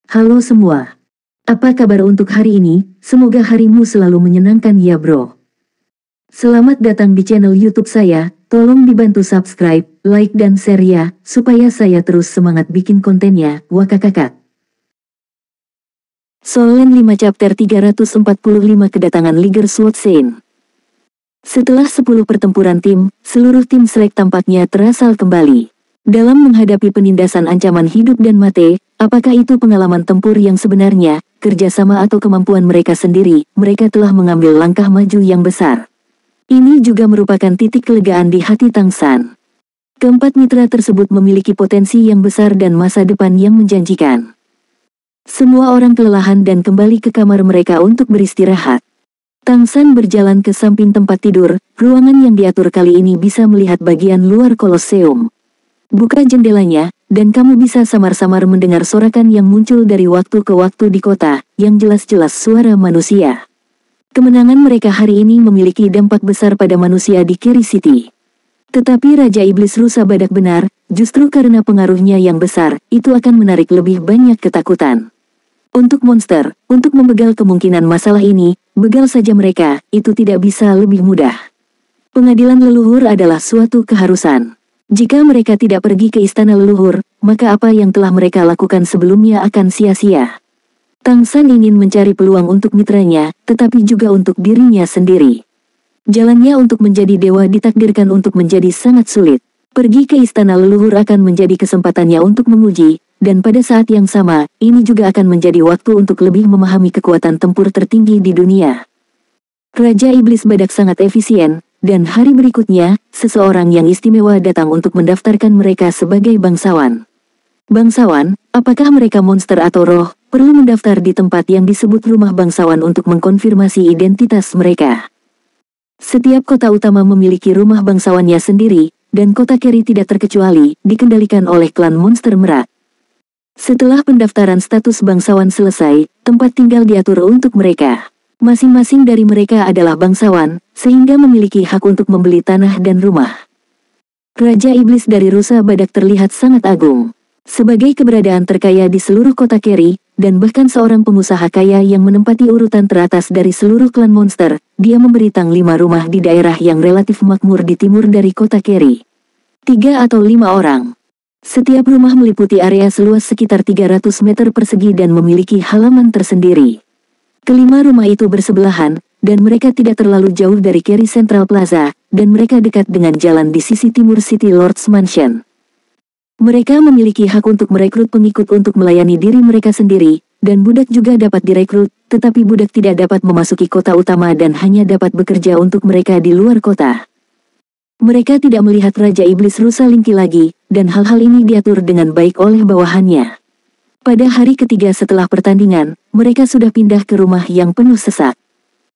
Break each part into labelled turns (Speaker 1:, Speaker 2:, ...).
Speaker 1: Halo semua. Apa kabar untuk hari ini? Semoga harimu selalu menyenangkan ya bro. Selamat datang di channel YouTube saya. Tolong dibantu subscribe, like dan share ya, supaya saya terus semangat bikin kontennya. Wakakakak. Solen 5 chapter 345 kedatangan Liger Swordsain. Setelah 10 pertempuran tim, seluruh tim Select tampaknya terasal kembali. Dalam menghadapi penindasan ancaman hidup dan mati, apakah itu pengalaman tempur yang sebenarnya, kerjasama atau kemampuan mereka sendiri, mereka telah mengambil langkah maju yang besar. Ini juga merupakan titik kelegaan di hati Tang San. Keempat mitra tersebut memiliki potensi yang besar dan masa depan yang menjanjikan. Semua orang kelelahan dan kembali ke kamar mereka untuk beristirahat. Tang San berjalan ke samping tempat tidur, ruangan yang diatur kali ini bisa melihat bagian luar Kolosseum. Buka jendelanya, dan kamu bisa samar-samar mendengar sorakan yang muncul dari waktu ke waktu di kota, yang jelas-jelas suara manusia. Kemenangan mereka hari ini memiliki dampak besar pada manusia di Keri City. Tetapi Raja Iblis Rusa Badak benar, justru karena pengaruhnya yang besar, itu akan menarik lebih banyak ketakutan. Untuk monster, untuk membegal kemungkinan masalah ini, begal saja mereka, itu tidak bisa lebih mudah. Pengadilan leluhur adalah suatu keharusan. Jika mereka tidak pergi ke istana leluhur, maka apa yang telah mereka lakukan sebelumnya akan sia-sia. Tang San ingin mencari peluang untuk mitranya, tetapi juga untuk dirinya sendiri. Jalannya untuk menjadi dewa ditakdirkan untuk menjadi sangat sulit. Pergi ke istana leluhur akan menjadi kesempatannya untuk menguji, dan pada saat yang sama, ini juga akan menjadi waktu untuk lebih memahami kekuatan tempur tertinggi di dunia. Raja Iblis Badak sangat efisien, dan hari berikutnya, seseorang yang istimewa datang untuk mendaftarkan mereka sebagai bangsawan. Bangsawan, apakah mereka monster atau roh, perlu mendaftar di tempat yang disebut rumah bangsawan untuk mengkonfirmasi identitas mereka. Setiap kota utama memiliki rumah bangsawannya sendiri, dan kota Keri tidak terkecuali, dikendalikan oleh klan monster merak. Setelah pendaftaran status bangsawan selesai, tempat tinggal diatur untuk mereka. Masing-masing dari mereka adalah bangsawan, sehingga memiliki hak untuk membeli tanah dan rumah. Raja Iblis dari Rusa Badak terlihat sangat agung. Sebagai keberadaan terkaya di seluruh kota Keri, dan bahkan seorang pengusaha kaya yang menempati urutan teratas dari seluruh klan monster, dia memberi Tang 5 rumah di daerah yang relatif makmur di timur dari kota Keri. 3 atau 5 orang. Setiap rumah meliputi area seluas sekitar 300 meter persegi dan memiliki halaman tersendiri. Kelima rumah itu bersebelahan, dan mereka tidak terlalu jauh dari Keri Central Plaza, dan mereka dekat dengan jalan di sisi timur City Lord's Mansion. Mereka memiliki hak untuk merekrut pengikut untuk melayani diri mereka sendiri, dan budak juga dapat direkrut, tetapi budak tidak dapat memasuki kota utama dan hanya dapat bekerja untuk mereka di luar kota. Mereka tidak melihat Raja Iblis Rusa Lingki lagi, dan hal-hal ini diatur dengan baik oleh bawahannya. Pada hari ketiga setelah pertandingan, mereka sudah pindah ke rumah yang penuh sesak.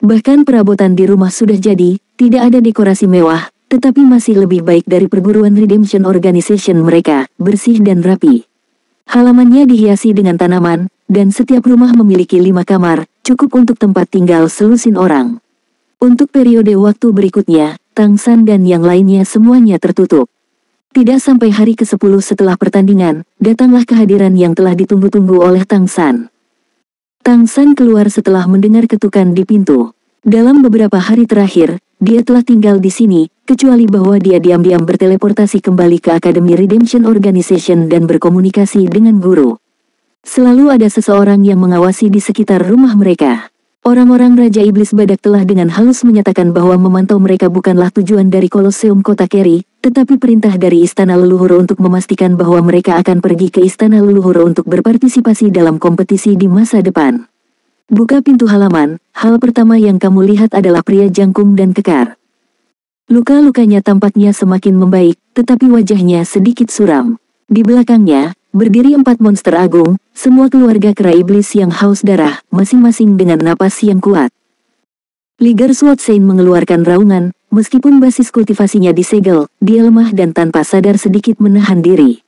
Speaker 1: Bahkan perabotan di rumah sudah jadi, tidak ada dekorasi mewah, tetapi masih lebih baik dari perguruan Redemption Organization mereka, bersih dan rapi. Halamannya dihiasi dengan tanaman, dan setiap rumah memiliki 5 kamar, cukup untuk tempat tinggal selusin orang. Untuk periode waktu berikutnya, Tang San dan yang lainnya semuanya tertutup. Tidak sampai hari ke-10 setelah pertandingan, datanglah kehadiran yang telah ditunggu-tunggu oleh Tang San. Tang San keluar setelah mendengar ketukan di pintu. Dalam beberapa hari terakhir, dia telah tinggal di sini, kecuali bahwa dia diam-diam berteleportasi kembali ke Akademi Redemption Organization dan berkomunikasi dengan guru. Selalu ada seseorang yang mengawasi di sekitar rumah mereka. Orang-orang Raja Iblis Badak telah dengan halus menyatakan bahwa memantau mereka bukanlah tujuan dari Kolosseum Kota Keri, tetapi perintah dari Istana Leluhur untuk memastikan bahwa mereka akan pergi ke Istana Leluhur untuk berpartisipasi dalam kompetisi di masa depan. Buka pintu halaman, hal pertama yang kamu lihat adalah pria jangkung dan kekar. Luka-lukanya tampaknya semakin membaik, tetapi wajahnya sedikit suram. Di belakangnya, berdiri 4 monster agung, semua keluarga kera iblis yang haus darah, masing-masing dengan napas yang kuat. Liger Swordsain mengeluarkan raungan, meskipun basis kultivasinya disegel, dia lemah dan tanpa sadar sedikit menahan diri.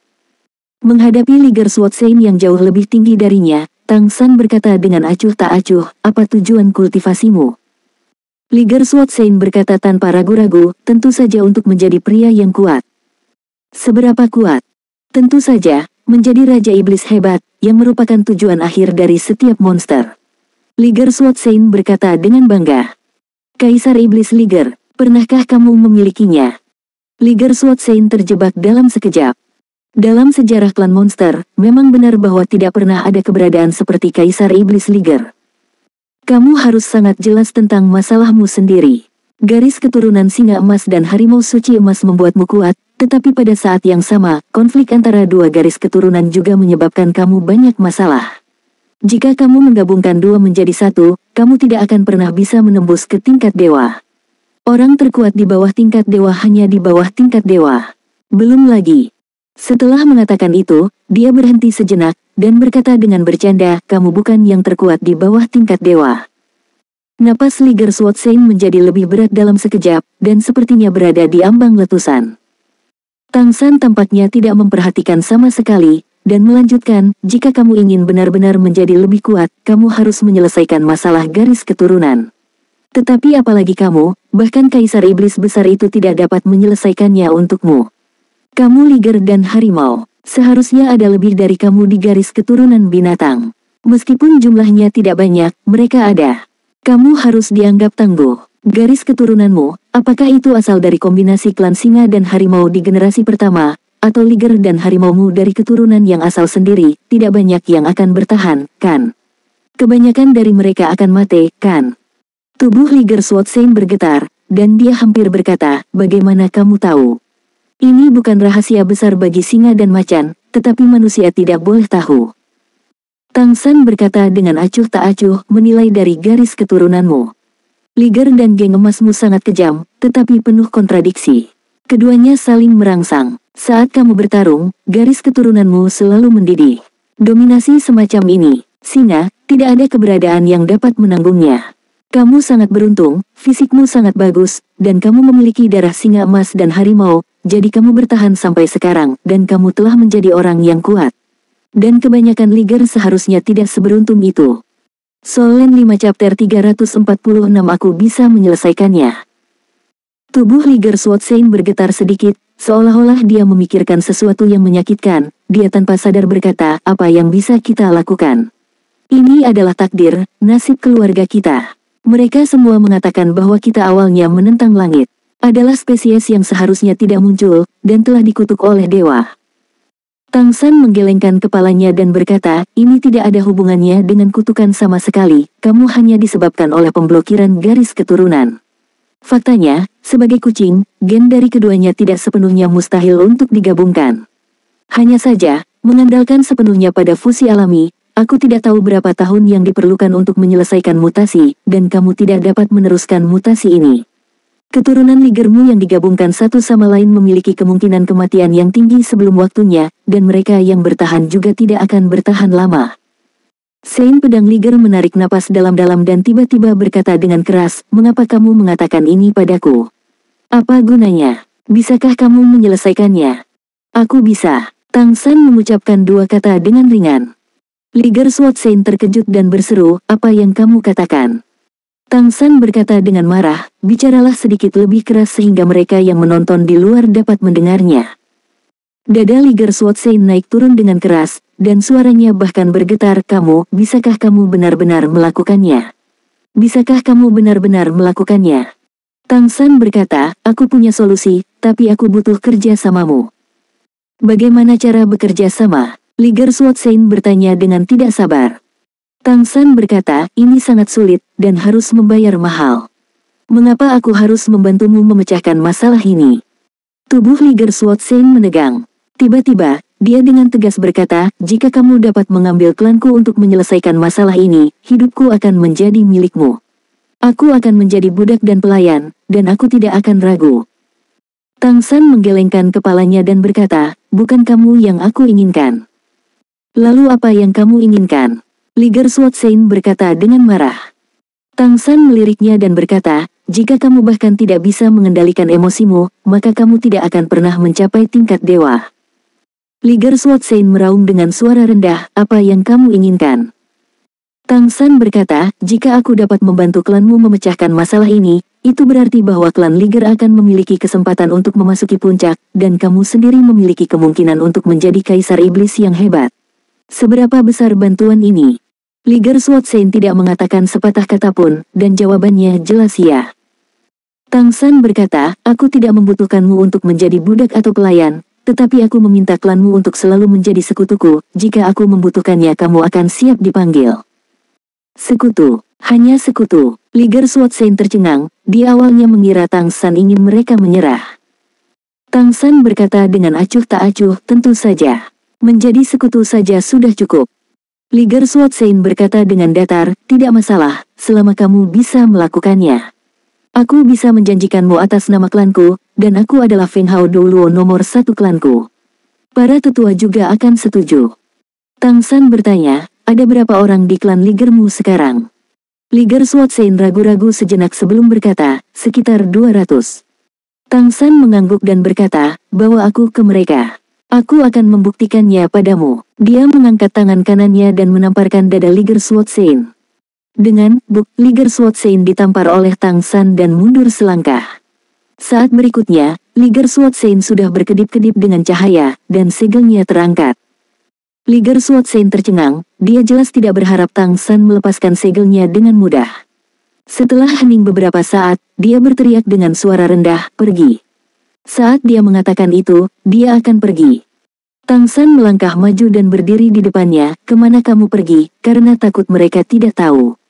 Speaker 1: Menghadapi Liger Swordsain yang jauh lebih tinggi darinya, Tang San berkata dengan acuh tak acuh, apa tujuan kultivasimu? Liger Swordsain berkata tanpa ragu-ragu, tentu saja untuk menjadi pria yang kuat. Seberapa kuat? Tentu saja, menjadi Raja Iblis hebat, yang merupakan tujuan akhir dari setiap monster. Liger Swatsane berkata dengan bangga. Kaisar Iblis Liger, pernahkah kamu memilikinya? Liger Swatsane terjebak dalam sekejap. Dalam sejarah klan monster, memang benar bahwa tidak pernah ada keberadaan seperti Kaisar Iblis Liger. Kamu harus sangat jelas tentang masalahmu sendiri. Garis keturunan singa emas dan harimau suci emas membuatmu kuat, tetapi pada saat yang sama, konflik antara dua garis keturunan juga menyebabkan kamu banyak masalah. Jika kamu menggabungkan dua menjadi satu, kamu tidak akan pernah bisa menembus ke tingkat dewa. Orang terkuat di bawah tingkat dewa hanya di bawah tingkat dewa. Belum lagi. Setelah mengatakan itu, dia berhenti sejenak, dan berkata dengan bercanda, kamu bukan yang terkuat di bawah tingkat dewa. Napas Liger Swatsane menjadi lebih berat dalam sekejap, dan sepertinya berada di ambang letusan. Tang San tampaknya tidak memperhatikan sama sekali, dan melanjutkan, jika kamu ingin benar-benar menjadi lebih kuat, kamu harus menyelesaikan masalah garis keturunan. Tetapi apalagi kamu, bahkan Kaisar Iblis Besar itu tidak dapat menyelesaikannya untukmu. Kamu Liger dan harimau, seharusnya ada lebih dari kamu di garis keturunan binatang. Meskipun jumlahnya tidak banyak, mereka ada. Kamu harus dianggap tangguh. Garis keturunanmu, apakah itu asal dari kombinasi klan singa dan harimau di generasi pertama, atau Liger dan harimaumu dari keturunan yang asal sendiri, tidak banyak yang akan bertahan, kan? Kebanyakan dari mereka akan mati, kan? Tubuh Liger Swatsane bergetar, dan dia hampir berkata, bagaimana kamu tahu? Ini bukan rahasia besar bagi singa dan macan, tetapi manusia tidak boleh tahu. Tang San berkata dengan acuh tak acuh, menilai dari garis keturunanmu. Liger dan geng emasmu sangat kejam, tetapi penuh kontradiksi. Keduanya saling merangsang. Saat kamu bertarung, garis keturunanmu selalu mendidih. Dominasi semacam ini, singa, tidak ada keberadaan yang dapat menanggungnya. Kamu sangat beruntung, fisikmu sangat bagus, dan kamu memiliki darah singa emas dan harimau, jadi kamu bertahan sampai sekarang, dan kamu telah menjadi orang yang kuat. Dan kebanyakan Liger seharusnya tidak seberuntung itu. Solen 5 chapter 346 aku bisa menyelesaikannya. Tubuh Liger Swatsane bergetar sedikit, seolah-olah dia memikirkan sesuatu yang menyakitkan. Dia tanpa sadar berkata, apa yang bisa kita lakukan? Ini adalah takdir, nasib keluarga kita. Mereka semua mengatakan bahwa kita awalnya menentang langit. Adalah spesies yang seharusnya tidak muncul, dan telah dikutuk oleh dewa. Tang San menggelengkan kepalanya dan berkata, ini tidak ada hubungannya dengan kutukan sama sekali, kamu hanya disebabkan oleh pemblokiran garis keturunan. Faktanya, sebagai kucing, gen dari keduanya tidak sepenuhnya mustahil untuk digabungkan. Hanya saja, mengandalkan sepenuhnya pada fusi alami, aku tidak tahu berapa tahun yang diperlukan untuk menyelesaikan mutasi, dan kamu tidak dapat meneruskan mutasi ini. Keturunan Ligermu yang digabungkan satu sama lain memiliki kemungkinan kematian yang tinggi sebelum waktunya, dan mereka yang bertahan juga tidak akan bertahan lama. Saint Pedang Liger menarik napas dalam-dalam dan tiba-tiba berkata dengan keras, mengapa kamu mengatakan ini padaku? Apa gunanya? Bisakah kamu menyelesaikannya? Aku bisa. Tang San mengucapkan dua kata dengan ringan. Liger Swatsane terkejut dan berseru, apa yang kamu katakan? Tang San berkata dengan marah, bicaralah sedikit lebih keras sehingga mereka yang menonton di luar dapat mendengarnya. Dada Liger Swatsane naik turun dengan keras, dan suaranya bahkan bergetar, bisakah kamu benar-benar melakukannya? Bisakah kamu benar-benar melakukannya? Tang San berkata, aku punya solusi, tapi aku butuh kerja samamu. Bagaimana cara bekerja sama? Liger Swatsane bertanya dengan tidak sabar. Tang San berkata, ini sangat sulit, dan harus membayar mahal. Mengapa aku harus membantumu memecahkan masalah ini? Tubuh Liger Swatsane menegang. Tiba-tiba, dia dengan tegas berkata, jika kamu dapat mengambil klanku untuk menyelesaikan masalah ini, hidupku akan menjadi milikmu. Aku akan menjadi budak dan pelayan, dan aku tidak akan ragu. Tang San menggelengkan kepalanya dan berkata, bukan kamu yang aku inginkan. Lalu apa yang kamu inginkan? Liger Swatsane berkata dengan marah. Tang San meliriknya dan berkata, jika kamu bahkan tidak bisa mengendalikan emosimu, maka kamu tidak akan pernah mencapai tingkat dewa. Liger Swatsane meraung dengan suara rendah, apa yang kamu inginkan? Tang San berkata, jika aku dapat membantu klanmu memecahkan masalah ini, itu berarti bahwa klan Liger akan memiliki kesempatan untuk memasuki puncak, dan kamu sendiri memiliki kemungkinan untuk menjadi kaisar iblis yang hebat. Seberapa besar bantuan ini? Liger Swordsane tidak mengatakan sepatah kata pun, dan jawabannya jelas ya. Tang San berkata, aku tidak membutuhkanmu untuk menjadi budak atau pelayan, tetapi aku meminta klanmu untuk selalu menjadi sekutuku, jika aku membutuhkannya kamu akan siap dipanggil. Sekutu, hanya sekutu. Liger Swordsane tercengang, dia awalnya mengira Tang San ingin mereka menyerah. Tang San berkata dengan acuh tak acuh, tentu saja. Menjadi sekutu saja sudah cukup. Liger Swordsane berkata dengan datar, tidak masalah, selama kamu bisa melakukannya. Aku bisa menjanjikanmu atas nama klanku, dan aku adalah Feng Hao Douluo nomor 1 klanku. Para tetua juga akan setuju. Tang San bertanya, ada berapa orang di klan Ligermu sekarang? Liger Swordsane ragu-ragu sejenak sebelum berkata, sekitar 200. Tang San mengangguk dan berkata, bawa aku ke mereka. Aku akan membuktikannya padamu. Dia mengangkat tangan kanannya dan menamparkan dada Liger Swordsane. Dengan buk, Liger Swordsane ditampar oleh Tang San dan mundur selangkah. Saat berikutnya, Liger Swordsane sudah berkedip-kedip dengan cahaya, dan segelnya terangkat. Liger Swordsane tercengang, dia jelas tidak berharap Tang San melepaskan segelnya dengan mudah. Setelah hening beberapa saat, dia berteriak dengan suara rendah, pergi. Saat dia mengatakan itu, dia akan pergi. Tang San melangkah maju dan berdiri di depannya, kemana kamu pergi, karena takut mereka tidak tahu.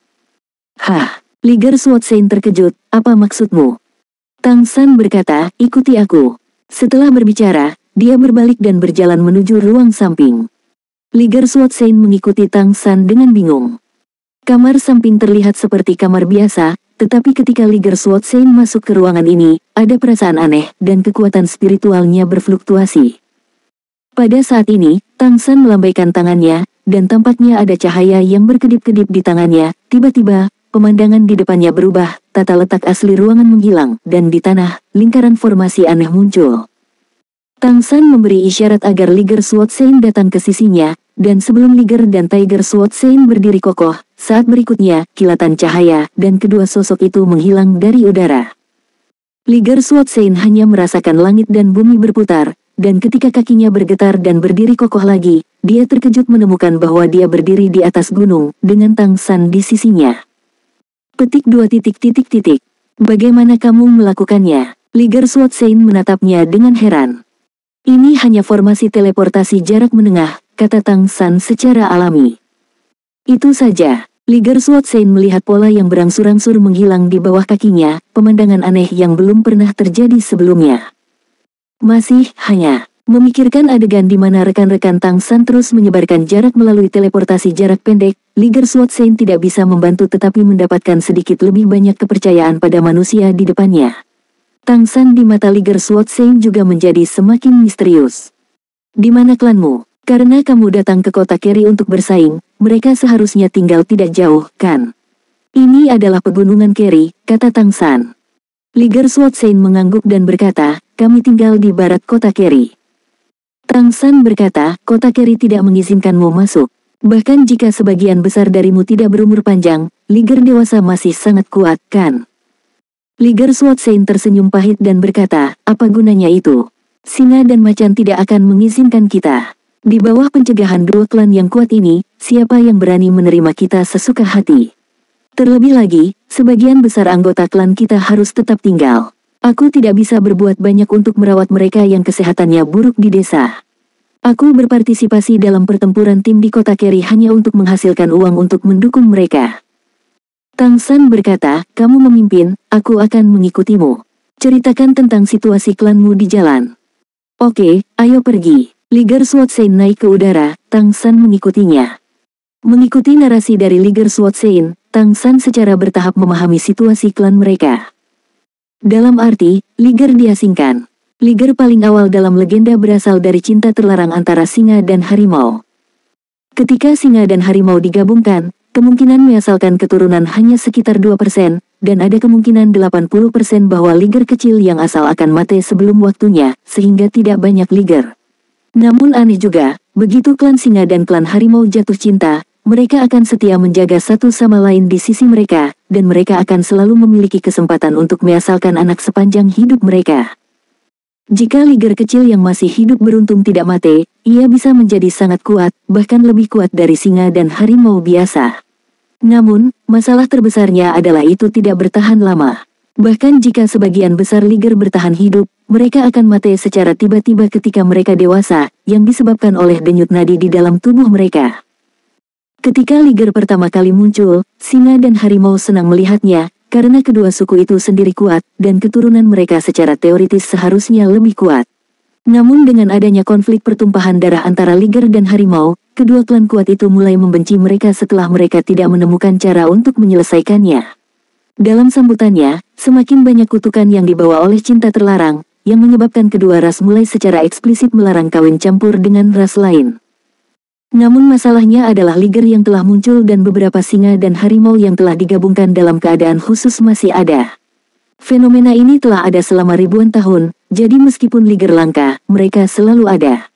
Speaker 1: Hah, Liger Swordsane terkejut, apa maksudmu? Tang San berkata, ikuti aku. Setelah berbicara, dia berbalik dan berjalan menuju ruang samping. Liger Swordsane mengikuti Tang San dengan bingung. Kamar samping terlihat seperti kamar biasa, tetapi ketika Liger Swordsane masuk ke ruangan ini, ada perasaan aneh, dan kekuatan spiritualnya berfluktuasi. Pada saat ini, Tang San melambaikan tangannya, dan tampaknya ada cahaya yang berkedip-kedip di tangannya. Tiba-tiba, pemandangan di depannya berubah, tata letak asli ruangan menghilang, dan di tanah, lingkaran formasi aneh muncul. Tang San memberi isyarat agar Liger Swordsane datang ke sisinya, dan sebelum Liger dan Tiger Swordsane berdiri kokoh, saat berikutnya, kilatan cahaya, dan kedua sosok itu menghilang dari udara. Liger Swordsane hanya merasakan langit dan bumi berputar, dan ketika kakinya bergetar dan berdiri kokoh lagi, dia terkejut menemukan bahwa dia berdiri di atas gunung, dengan Tang San di sisinya. Petik 2. Bagaimana kamu melakukannya? Liger Swordsane menatapnya dengan heran. Ini hanya formasi teleportasi jarak menengah, kata Tang San secara alami. Itu saja. Liger Swordsane melihat pola yang berangsur-angsur menghilang di bawah kakinya, pemandangan aneh yang belum pernah terjadi sebelumnya. Masih hanya memikirkan adegan di mana rekan-rekan Tang San terus menyebarkan jarak melalui teleportasi jarak pendek, Liger Swordsane tidak bisa membantu tetapi mendapatkan sedikit lebih banyak kepercayaan pada manusia di depannya. Tang San di mata Liger Swordsane juga menjadi semakin misterius. Di mana klanmu? Karena kamu datang ke kota Keri untuk bersaing, mereka seharusnya tinggal tidak jauh, kan? Ini adalah pegunungan Keri, kata Tang San. Liger Swordsane mengangguk dan berkata, kami tinggal di barat kota Keri. Tang San berkata, kota Keri tidak mengizinkanmu masuk. Bahkan jika sebagian besar darimu tidak berumur panjang, Liger dewasa masih sangat kuat, kan? Liger Swordsane tersenyum pahit dan berkata, apa gunanya itu? Singa dan macan tidak akan mengizinkan kita. Di bawah pencegahan dua klan yang kuat ini, siapa yang berani menerima kita sesuka hati? Terlebih lagi, sebagian besar anggota klan kita harus tetap tinggal. Aku tidak bisa berbuat banyak untuk merawat mereka yang kesehatannya buruk di desa. Aku berpartisipasi dalam pertempuran tim di kota Keri hanya untuk menghasilkan uang untuk mendukung mereka. Tang San berkata, kamu memimpin, aku akan mengikutimu. Ceritakan tentang situasi klanmu di jalan. Oke, ayo pergi. Liger Swordsane naik ke udara, Tang San mengikutinya. Mengikuti narasi dari Liger Swordsane, Tang San secara bertahap memahami situasi klan mereka. Dalam arti, Liger diasingkan. Liger paling awal dalam legenda berasal dari cinta terlarang antara singa dan harimau. Ketika singa dan harimau digabungkan, kemungkinan mengasalkan keturunan hanya sekitar 2%, dan ada kemungkinan 80% bahwa Liger kecil yang asal akan mati sebelum waktunya, sehingga tidak banyak Liger. Namun aneh juga, begitu klan singa dan klan harimau jatuh cinta, mereka akan setia menjaga satu sama lain di sisi mereka, dan mereka akan selalu memiliki kesempatan untuk measalkan anak sepanjang hidup mereka. Jika liger kecil yang masih hidup beruntung tidak mati, ia bisa menjadi sangat kuat, bahkan lebih kuat dari singa dan harimau biasa. Namun, masalah terbesarnya adalah itu tidak bertahan lama. Bahkan jika sebagian besar liger bertahan hidup, mereka akan mati secara tiba-tiba ketika mereka dewasa, yang disebabkan oleh denyut nadi di dalam tubuh mereka. Ketika liger pertama kali muncul, singa dan harimau senang melihatnya, karena kedua suku itu sendiri kuat, dan keturunan mereka secara teoritis seharusnya lebih kuat. Namun dengan adanya konflik pertumpahan darah antara liger dan harimau, kedua klan kuat itu mulai membenci mereka setelah mereka tidak menemukan cara untuk menyelesaikannya. Dalam sambutannya, semakin banyak kutukan yang dibawa oleh cinta terlarang, yang menyebabkan kedua ras mulai secara eksplisit melarang kawin campur dengan ras lain. Namun masalahnya adalah liger yang telah muncul dan beberapa singa dan harimau yang telah digabungkan dalam keadaan khusus masih ada. Fenomena ini telah ada selama ribuan tahun, jadi meskipun liger langka, mereka selalu ada.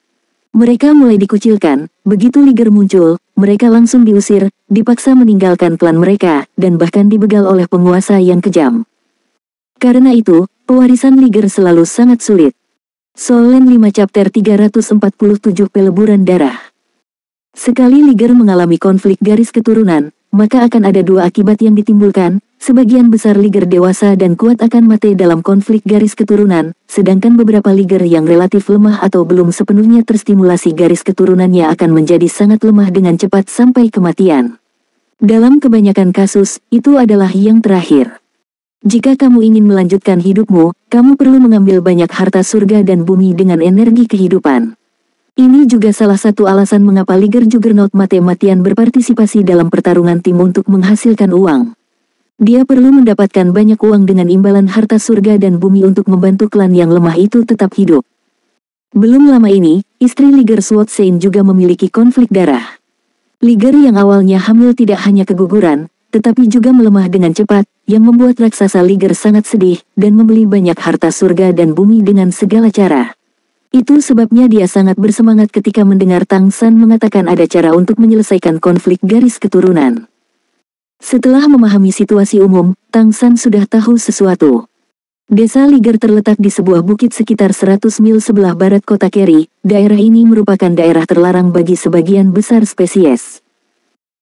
Speaker 1: Mereka mulai dikucilkan, begitu liger muncul, mereka langsung diusir, dipaksa meninggalkan klan mereka, dan bahkan dibegal oleh penguasa yang kejam. Karena itu, pewarisan liger selalu sangat sulit. Soul Land 5 Chapter 347 Peleburan Darah. Sekali liger mengalami konflik garis keturunan, maka akan ada dua akibat yang ditimbulkan. Sebagian besar liger dewasa dan kuat akan mati dalam konflik garis keturunan, sedangkan beberapa liger yang relatif lemah atau belum sepenuhnya terstimulasi garis keturunannya akan menjadi sangat lemah dengan cepat sampai kematian. Dalam kebanyakan kasus, itu adalah yang terakhir. Jika kamu ingin melanjutkan hidupmu, kamu perlu mengambil banyak harta surga dan bumi dengan energi kehidupan. Ini juga salah satu alasan mengapa liger juggernaut mati-matian berpartisipasi dalam pertarungan tim untuk menghasilkan uang. Dia perlu mendapatkan banyak uang dengan imbalan harta surga dan bumi untuk membantu klan yang lemah itu tetap hidup. Belum lama ini, istri liger Swartsein juga memiliki konflik darah. Liger yang awalnya hamil tidak hanya keguguran, tetapi juga melemah dengan cepat, yang membuat raksasa liger sangat sedih, dan membeli banyak harta surga dan bumi dengan segala cara. Itu sebabnya dia sangat bersemangat ketika mendengar Tang San mengatakan ada cara untuk menyelesaikan konflik garis keturunan. Setelah memahami situasi umum, Tang San sudah tahu sesuatu. Desa Liger terletak di sebuah bukit sekitar 100 mil sebelah barat kota Keri. Daerah ini merupakan daerah terlarang bagi sebagian besar spesies.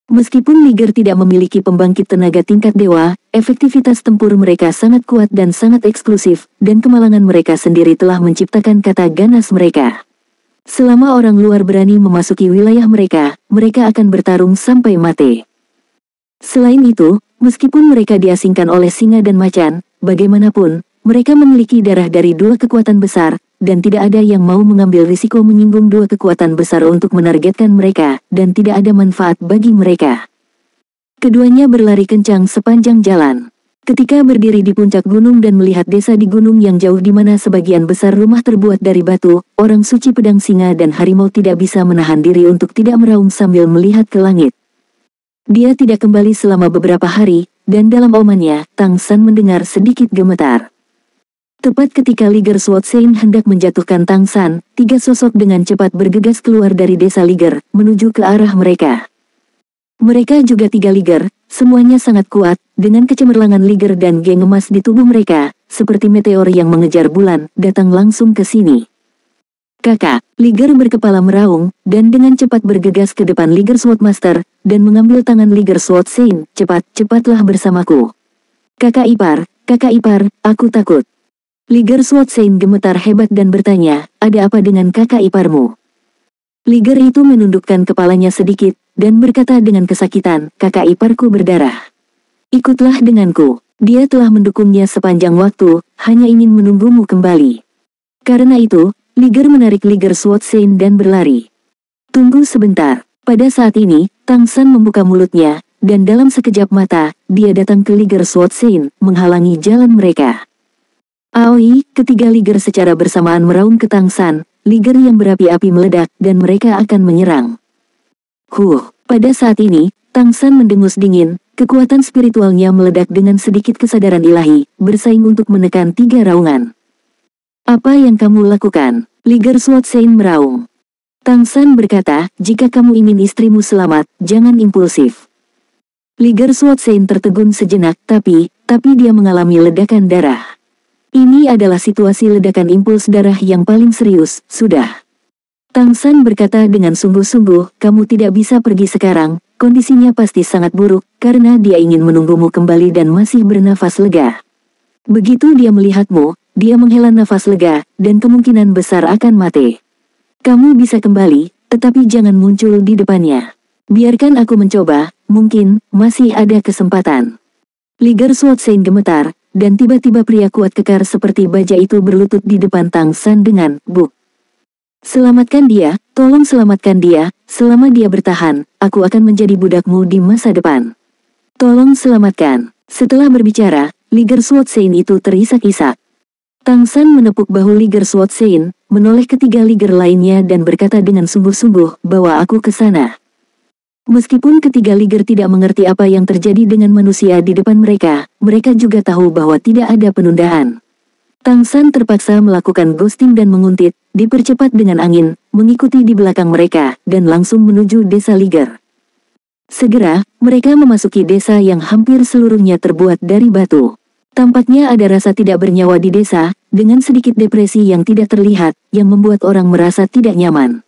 Speaker 1: Meskipun Liger tidak memiliki pembangkit tenaga tingkat dewa, efektivitas tempur mereka sangat kuat dan sangat eksklusif, dan kemalangan mereka sendiri telah menciptakan kata ganas mereka. Selama orang luar berani memasuki wilayah mereka, mereka akan bertarung sampai mati. Selain itu, meskipun mereka diasingkan oleh singa dan macan, bagaimanapun, mereka memiliki darah dari dua kekuatan besar, dan tidak ada yang mau mengambil risiko menyinggung dua kekuatan besar untuk menargetkan mereka, dan tidak ada manfaat bagi mereka. Keduanya berlari kencang sepanjang jalan. Ketika berdiri di puncak gunung dan melihat desa di gunung yang jauh di mana sebagian besar rumah terbuat dari batu, orang suci pedang singa dan harimau tidak bisa menahan diri untuk tidak meraung sambil melihat ke langit. Dia tidak kembali selama beberapa hari, dan dalam omannya, Tang San mendengar sedikit gemetar. Tepat ketika Liger Swartsein hendak menjatuhkan Tang San, tiga sosok dengan cepat bergegas keluar dari desa Liger, menuju ke arah mereka. Mereka juga tiga Liger, semuanya sangat kuat, dengan kecemerlangan Liger dan geng emas di tubuh mereka, seperti meteor yang mengejar bulan, datang langsung ke sini. Kakak, Liger berkepala meraung, dan dengan cepat bergegas ke depan Liger Swordmaster, dan mengambil tangan Liger Swartsein. Cepatlah bersamaku. Kakak ipar, aku takut. Liger Swartsein gemetar hebat dan bertanya, ada apa dengan kakak iparmu? Liger itu menundukkan kepalanya sedikit, dan berkata dengan kesakitan, kakak iparku berdarah. Ikutlah denganku. Dia telah mendukungnya sepanjang waktu, hanya ingin menunggumu kembali. Karena itu, Liger menarik Liger Swartsein dan berlari. Tunggu sebentar. Pada saat ini, Tang San membuka mulutnya, dan dalam sekejap mata, dia datang ke Liger Swartsein, menghalangi jalan mereka. Aoi, ketiga Liger secara bersamaan meraung ke Tang San, Liger yang berapi-api meledak, dan mereka akan menyerang. Pada saat ini, Tang San mendengus dingin, kekuatan spiritualnya meledak dengan sedikit kesadaran ilahi, bersaing untuk menekan tiga raungan. Apa yang kamu lakukan? Liger Swartsein meraung. Tang San berkata, jika kamu ingin istrimu selamat, jangan impulsif. Liger Suotsen tertegun sejenak, tapi dia mengalami ledakan darah. Ini adalah situasi ledakan impuls darah yang paling serius, sudah. Tang San berkata dengan sungguh-sungguh, kamu tidak bisa pergi sekarang, kondisinya pasti sangat buruk, karena dia ingin menunggumu kembali dan masih bernafas lega. Begitu dia melihatmu, dia menghela nafas lega, dan kemungkinan besar akan mati. Kamu bisa kembali, tetapi jangan muncul di depannya. Biarkan aku mencoba, mungkin masih ada kesempatan. Liger Suotsen gemetar, dan tiba-tiba pria kuat kekar seperti baja itu berlutut di depan Tang San dengan, "Bu, selamatkan dia, tolong selamatkan dia, selama dia bertahan, aku akan menjadi budakmu di masa depan. Tolong selamatkan." Setelah berbicara, Liger Suotsen itu terisak-isak. Tang San menepuk bahu Liger Suotsen, menoleh ketiga liger lainnya dan berkata dengan sungguh-sungguh, "Bawa aku ke sana." Meskipun ketiga liger tidak mengerti apa yang terjadi dengan manusia di depan mereka, mereka juga tahu bahwa tidak ada penundaan. Tang San terpaksa melakukan ghosting dan menguntit, dipercepat dengan angin, mengikuti di belakang mereka, dan langsung menuju desa liger. Segera, mereka memasuki desa yang hampir seluruhnya terbuat dari batu. Tampaknya ada rasa tidak bernyawa di desa, dengan sedikit depresi yang tidak terlihat, yang membuat orang merasa tidak nyaman.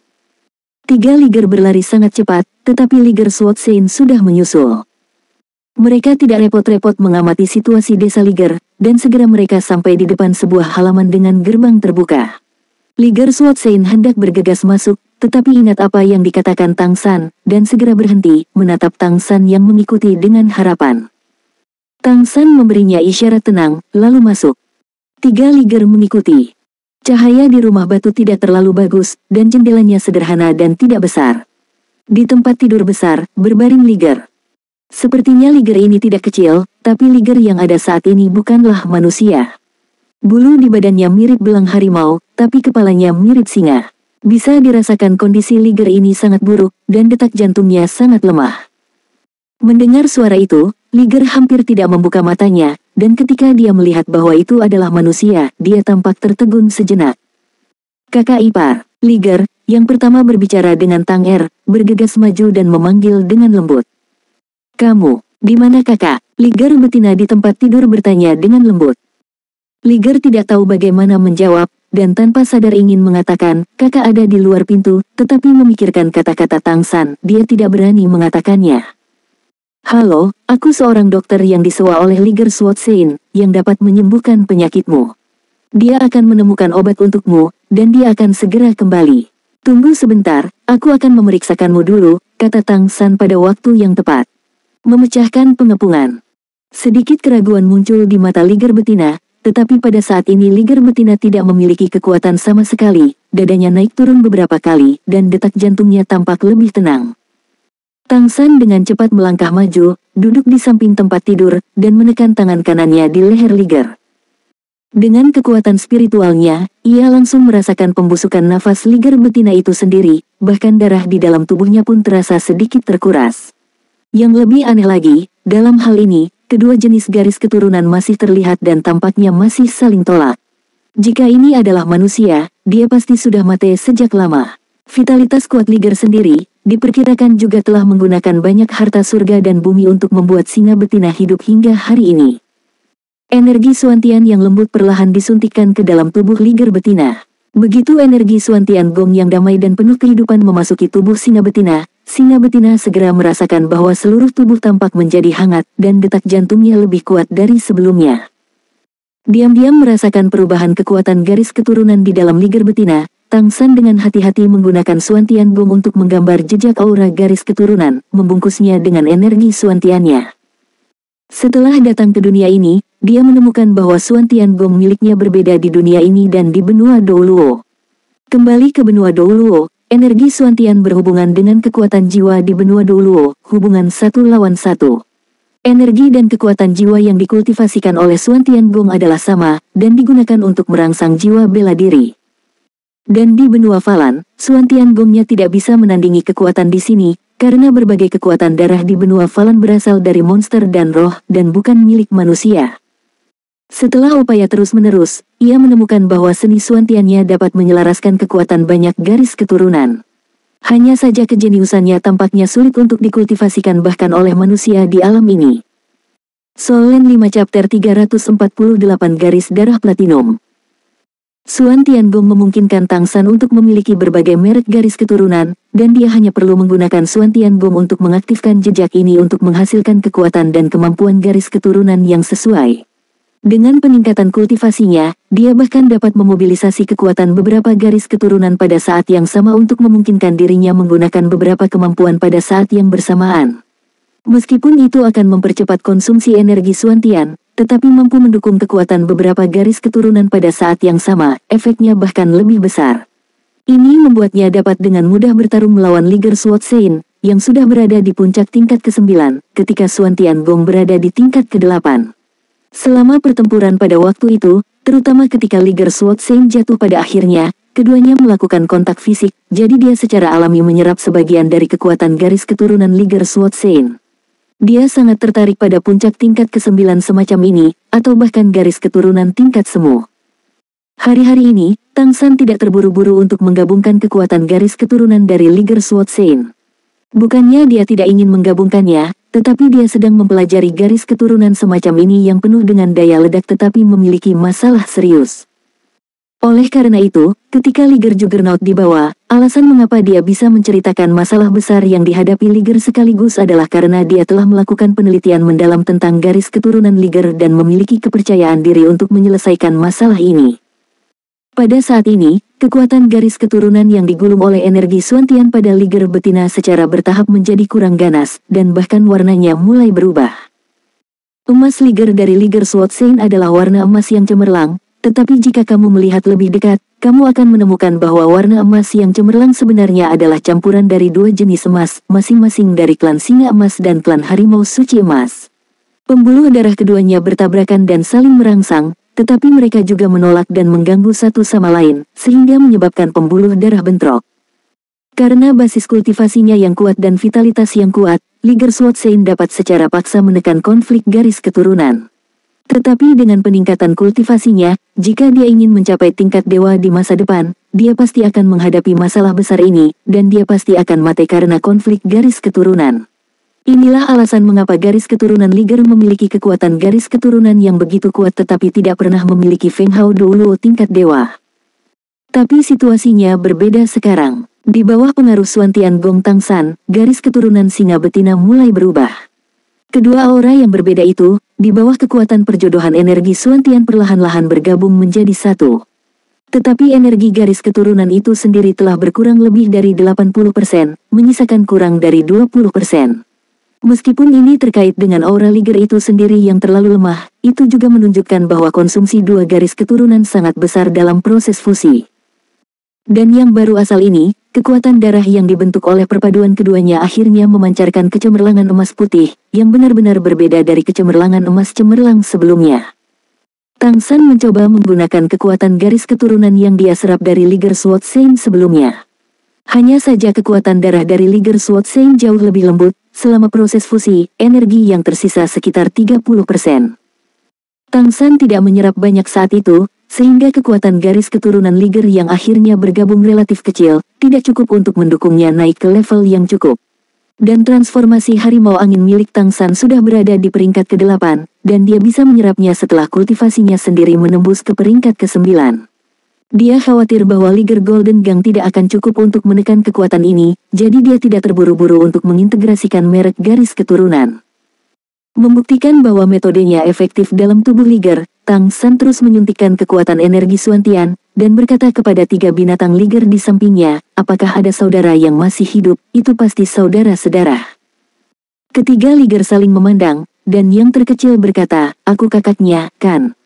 Speaker 1: Tiga liger berlari sangat cepat, tetapi Liger Suotsen sudah menyusul. Mereka tidak repot-repot mengamati situasi desa liger, dan segera mereka sampai di depan sebuah halaman dengan gerbang terbuka. Liger Suotsen hendak bergegas masuk, tetapi ingat apa yang dikatakan Tang San, dan segera berhenti, menatap Tang San yang mengikuti dengan harapan. Tang San memberinya isyarat tenang, lalu masuk. Tiga liger mengikuti. Cahaya di rumah batu tidak terlalu bagus, dan jendelanya sederhana dan tidak besar. Di tempat tidur besar, berbaring liger. Sepertinya liger ini tidak kecil, tapi liger yang ada saat ini bukanlah manusia. Bulu di badannya mirip belang harimau, tapi kepalanya mirip singa. Bisa dirasakan kondisi liger ini sangat buruk, dan detak jantungnya sangat lemah. Mendengar suara itu, liger hampir tidak membuka matanya, dan ketika dia melihat bahwa itu adalah manusia, dia tampak tertegun sejenak. Kakak ipar, liger, yang pertama berbicara dengan Tang Er, bergegas maju dan memanggil dengan lembut. "Kamu, di mana kakak?" Liger betina di tempat tidur bertanya dengan lembut. Liger tidak tahu bagaimana menjawab, dan tanpa sadar ingin mengatakan, "Kakak ada di luar pintu," tetapi memikirkan kata-kata Tang San, dia tidak berani mengatakannya. "Halo, aku seorang dokter yang disewa oleh Liger Suotsen, yang dapat menyembuhkan penyakitmu. Dia akan menemukan obat untukmu, dan dia akan segera kembali. Tunggu sebentar, aku akan memeriksakanmu dulu," kata Tang San pada waktu yang tepat. Memecahkan pengepungan. Sedikit keraguan muncul di mata liger betina, tetapi pada saat ini liger betina tidak memiliki kekuatan sama sekali, dadanya naik turun beberapa kali, dan detak jantungnya tampak lebih tenang. Tang San dengan cepat melangkah maju, duduk di samping tempat tidur, dan menekan tangan kanannya di leher liger. Dengan kekuatan spiritualnya, ia langsung merasakan pembusukan nafas liger betina itu sendiri, bahkan darah di dalam tubuhnya pun terasa sedikit terkuras. Yang lebih aneh lagi, dalam hal ini, kedua jenis garis keturunan masih terlihat dan tampaknya masih saling tolak. Jika ini adalah manusia, dia pasti sudah mati sejak lama. Vitalitas kuat liger sendiri, diperkirakan juga telah menggunakan banyak harta surga dan bumi untuk membuat singa betina hidup hingga hari ini. Energi Suantian yang lembut perlahan disuntikkan ke dalam tubuh liger betina. Begitu energi Suantian Gong yang damai dan penuh kehidupan memasuki tubuh singa betina segera merasakan bahwa seluruh tubuh tampak menjadi hangat dan detak jantungnya lebih kuat dari sebelumnya. Diam-diam merasakan perubahan kekuatan garis keturunan di dalam liger betina, Tang San dengan hati-hati menggunakan Suantian Gong untuk menggambar jejak aura garis keturunan, membungkusnya dengan energi Suantiannya. Setelah datang ke dunia ini, dia menemukan bahwa Suantian Gong miliknya berbeda di dunia ini dan di benua Douluo. Kembali ke benua Douluo, energi Suantian berhubungan dengan kekuatan jiwa di benua Douluo, hubungan 1 lawan 1. Energi dan kekuatan jiwa yang dikultivasikan oleh Suantian Gong adalah sama, dan digunakan untuk merangsang jiwa bela diri. Dan di benua Falan, Suantian Gongnya tidak bisa menandingi kekuatan di sini, karena berbagai kekuatan darah di benua Falan berasal dari monster dan roh, dan bukan milik manusia. Setelah upaya terus-menerus, ia menemukan bahwa seni Suantiannya dapat menyelaraskan kekuatan banyak garis keturunan. Hanya saja kejeniusannya tampaknya sulit untuk dikultivasikan bahkan oleh manusia di alam ini. Soul Land 5 Chapter 348 Garis Darah Platinum. Xuan Tiangong memungkinkan Tang San untuk memiliki berbagai merek garis keturunan, dan dia hanya perlu menggunakan Xuan Tiangong untuk mengaktifkan jejak ini untuk menghasilkan kekuatan dan kemampuan garis keturunan yang sesuai. Dengan peningkatan kultivasinya, dia bahkan dapat memobilisasi kekuatan beberapa garis keturunan pada saat yang sama untuk memungkinkan dirinya menggunakan beberapa kemampuan pada saat yang bersamaan. Meskipun itu akan mempercepat konsumsi energi Xuan Tian, tetapi mampu mendukung kekuatan beberapa garis keturunan pada saat yang sama, efeknya bahkan lebih besar. Ini membuatnya dapat dengan mudah bertarung melawan Liger Sword Sein, yang sudah berada di puncak tingkat ke-9, ketika Xuan Tiangong berada di tingkat ke-8. Selama pertempuran pada waktu itu, terutama ketika Liger Sword Sein jatuh pada akhirnya, keduanya melakukan kontak fisik, jadi dia secara alami menyerap sebagian dari kekuatan garis keturunan Liger Sword Sein. Dia sangat tertarik pada puncak tingkat ke-9 semacam ini, atau bahkan garis keturunan tingkat semu. Hari-hari ini, Tang San tidak terburu-buru untuk menggabungkan kekuatan garis keturunan dari Liger Sword Sein. Bukannya dia tidak ingin menggabungkannya, tetapi dia sedang mempelajari garis keturunan semacam ini yang penuh dengan daya ledak tetapi memiliki masalah serius. Oleh karena itu, ketika Liger Juggernaut dibawa, alasan mengapa dia bisa menceritakan masalah besar yang dihadapi Liger sekaligus adalah karena dia telah melakukan penelitian mendalam tentang garis keturunan Liger dan memiliki kepercayaan diri untuk menyelesaikan masalah ini. Pada saat ini, kekuatan garis keturunan yang digulung oleh energi Xuan Tian pada Liger betina secara bertahap menjadi kurang ganas, dan bahkan warnanya mulai berubah. Emas Liger dari Liger Sword Sein adalah warna emas yang cemerlang, tetapi jika kamu melihat lebih dekat, kamu akan menemukan bahwa warna emas yang cemerlang sebenarnya adalah campuran dari dua jenis emas, masing-masing dari klan Singa Emas dan klan Harimau Suci Emas. Pembuluh darah keduanya bertabrakan dan saling merangsang, tetapi mereka juga menolak dan mengganggu satu sama lain, sehingga menyebabkan pembuluh darah bentrok. Karena basis kultivasinya yang kuat dan vitalitas yang kuat, Liger Sword Sein dapat secara paksa menekan konflik garis keturunan. Tetapi dengan peningkatan kultivasinya, jika dia ingin mencapai tingkat dewa di masa depan, dia pasti akan menghadapi masalah besar ini, dan dia pasti akan mati karena konflik garis keturunan. Inilah alasan mengapa garis keturunan Liger memiliki kekuatan garis keturunan yang begitu kuat tetapi tidak pernah memiliki Feng Hao Doulo tingkat dewa. Tapi situasinya berbeda sekarang. Di bawah pengaruh Xuan Tiangong Tang San, garis keturunan singa betina mulai berubah. Kedua aura yang berbeda itu, di bawah kekuatan perjodohan energi Xuan Tian perlahan-lahan bergabung menjadi satu. Tetapi energi garis keturunan itu sendiri telah berkurang lebih dari 80%, menyisakan kurang dari 20%. Meskipun ini terkait dengan aura Liger itu sendiri yang terlalu lemah, itu juga menunjukkan bahwa konsumsi dua garis keturunan sangat besar dalam proses fusi. Dan yang baru asal ini, kekuatan darah yang dibentuk oleh perpaduan keduanya akhirnya memancarkan kecemerlangan emas putih, yang benar-benar berbeda dari kecemerlangan emas cemerlang sebelumnya. Tang San mencoba menggunakan kekuatan garis keturunan yang dia serap dari Liger Sword Sein sebelumnya. Hanya saja kekuatan darah dari Liger Sword Sein jauh lebih lembut, selama proses fusi, energi yang tersisa sekitar 30%. Tang San tidak menyerap banyak saat itu, sehingga kekuatan garis keturunan Liger yang akhirnya bergabung relatif kecil, tidak cukup untuk mendukungnya naik ke level yang cukup. Dan transformasi harimau angin milik Tang San sudah berada di peringkat ke-8, dan dia bisa menyerapnya setelah kultivasinya sendiri menembus ke peringkat ke-9. Dia khawatir bahwa Liger Golden Gang tidak akan cukup untuk menekan kekuatan ini, jadi dia tidak terburu-buru untuk mengintegrasikan merek garis keturunan. Membuktikan bahwa metodenya efektif dalam tubuh Liger, Tang San terus menyuntikkan kekuatan energi Xuan Tian, dan berkata kepada tiga binatang Liger di sampingnya, apakah ada saudara yang masih hidup, itu pasti saudara-saudara. Ketiga Liger saling memandang, dan yang terkecil berkata, aku kakaknya, kan?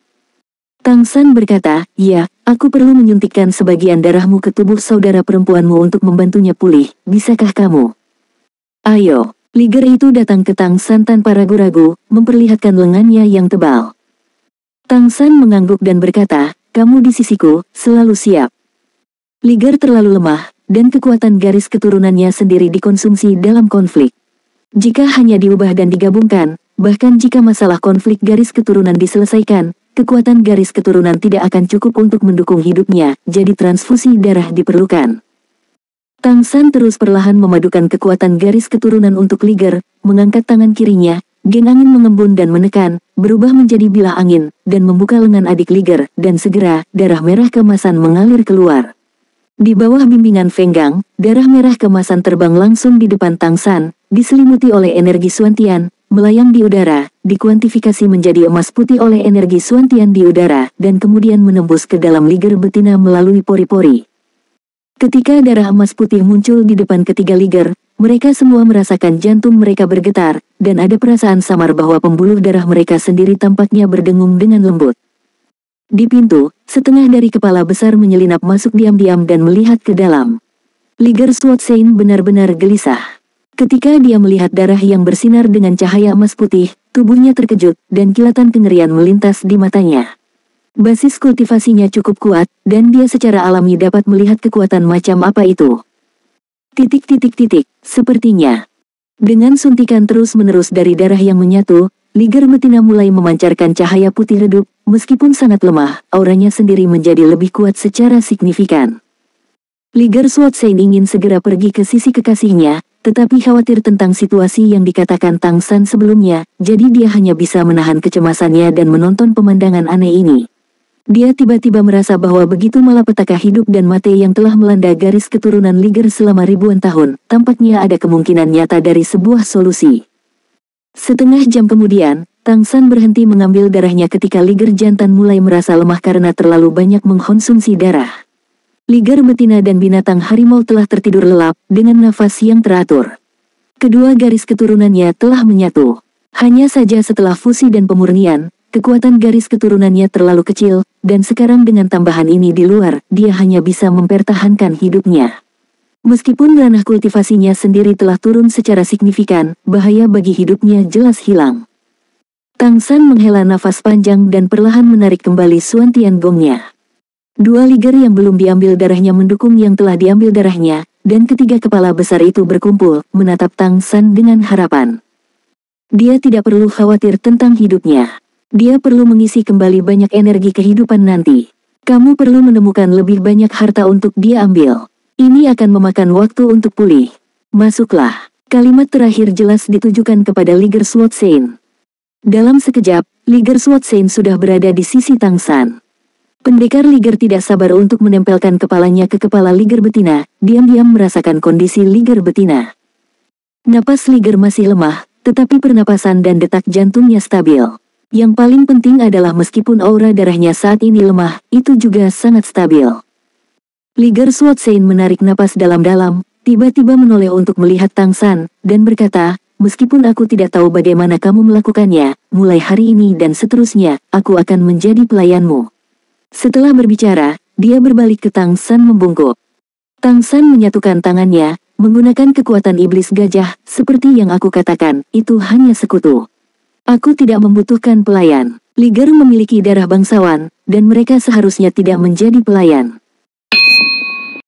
Speaker 1: Tang San berkata, ya, aku perlu menyuntikkan sebagian darahmu ke tubuh saudara perempuanmu untuk membantunya pulih, bisakah kamu? Ayo. Liger itu datang ke Tang San tanpa ragu-ragu, memperlihatkan lengannya yang tebal. Tang San mengangguk dan berkata, kamu di sisiku, selalu siap. Liger terlalu lemah, dan kekuatan garis keturunannya sendiri dikonsumsi dalam konflik. Jika hanya diubah dan digabungkan, bahkan jika masalah konflik garis keturunan diselesaikan, kekuatan garis keturunan tidak akan cukup untuk mendukung hidupnya, jadi transfusi darah diperlukan. Tang San terus perlahan memadukan kekuatan garis keturunan untuk Liger, mengangkat tangan kirinya, geng angin mengembun dan menekan, berubah menjadi bilah angin, dan membuka lengan adik Liger, dan segera, darah merah keemasan mengalir keluar. Di bawah bimbingan Feng Gang, darah merah keemasan terbang langsung di depan Tang San, diselimuti oleh energi Xuantian, melayang di udara, dikuantifikasi menjadi emas putih oleh energi Xuantian di udara, dan kemudian menembus ke dalam Liger betina melalui pori-pori. Ketika darah emas putih muncul di depan ketiga Liger, mereka semua merasakan jantung mereka bergetar, dan ada perasaan samar bahwa pembuluh darah mereka sendiri tampaknya berdengung dengan lembut. Di pintu, setengah dari kepala besar menyelinap masuk diam-diam dan melihat ke dalam. Liger Swatseng benar-benar gelisah. Ketika dia melihat darah yang bersinar dengan cahaya emas putih, tubuhnya terkejut, dan kilatan kengerian melintas di matanya. Basis kultivasinya cukup kuat, dan dia secara alami dapat melihat kekuatan macam apa itu. Sepertinya. Dengan suntikan terus-menerus dari darah yang menyatu, Liger betina mulai memancarkan cahaya putih redup, meskipun sangat lemah, auranya sendiri menjadi lebih kuat secara signifikan. Liger Swatseng ingin segera pergi ke sisi kekasihnya, tetapi khawatir tentang situasi yang dikatakan Tang San sebelumnya, jadi dia hanya bisa menahan kecemasannya dan menonton pemandangan aneh ini. Dia tiba-tiba merasa bahwa begitu malapetaka hidup dan mati yang telah melanda garis keturunan Liger selama ribuan tahun, tampaknya ada kemungkinan nyata dari sebuah solusi. Setengah jam kemudian, Tang San berhenti mengambil darahnya ketika Liger jantan mulai merasa lemah karena terlalu banyak mengkonsumsi darah. Liger betina dan binatang harimau telah tertidur lelap, dengan nafas yang teratur. Kedua garis keturunannya telah menyatu. Hanya saja setelah fusi dan pemurnian, kekuatan garis keturunannya terlalu kecil, dan sekarang dengan tambahan ini di luar, dia hanya bisa mempertahankan hidupnya. Meskipun ranah kultivasinya sendiri telah turun secara signifikan, bahaya bagi hidupnya jelas hilang. Tang San menghela nafas panjang dan perlahan menarik kembali Xuantian Gongnya. Dua Liger yang belum diambil darahnya mendukung yang telah diambil darahnya, dan ketiga kepala besar itu berkumpul, menatap Tang San dengan harapan. Dia tidak perlu khawatir tentang hidupnya. Dia perlu mengisi kembali banyak energi kehidupan nanti. Kamu perlu menemukan lebih banyak harta untuk dia ambil. Ini akan memakan waktu untuk pulih. Masuklah. Kalimat terakhir jelas ditujukan kepada Liger Swatseng. Dalam sekejap, Liger Swatseng sudah berada di sisi Tang San. Pendekar Liger tidak sabar untuk menempelkan kepalanya ke kepala Liger betina, diam-diam merasakan kondisi Liger betina. Napas Liger masih lemah, tetapi pernapasan dan detak jantungnya stabil. Yang paling penting adalah meskipun aura darahnya saat ini lemah, itu juga sangat stabil. Liger Swatseng menarik napas dalam-dalam, tiba-tiba menoleh untuk melihat Tang San, dan berkata, meskipun aku tidak tahu bagaimana kamu melakukannya, mulai hari ini dan seterusnya, aku akan menjadi pelayanmu. Setelah berbicara, dia berbalik ke Tang San membungkuk. Tang San menyatukan tangannya, menggunakan kekuatan iblis gajah, seperti yang aku katakan, itu hanya sekutu. Aku tidak membutuhkan pelayan. Liger memiliki darah bangsawan, dan mereka seharusnya tidak menjadi pelayan.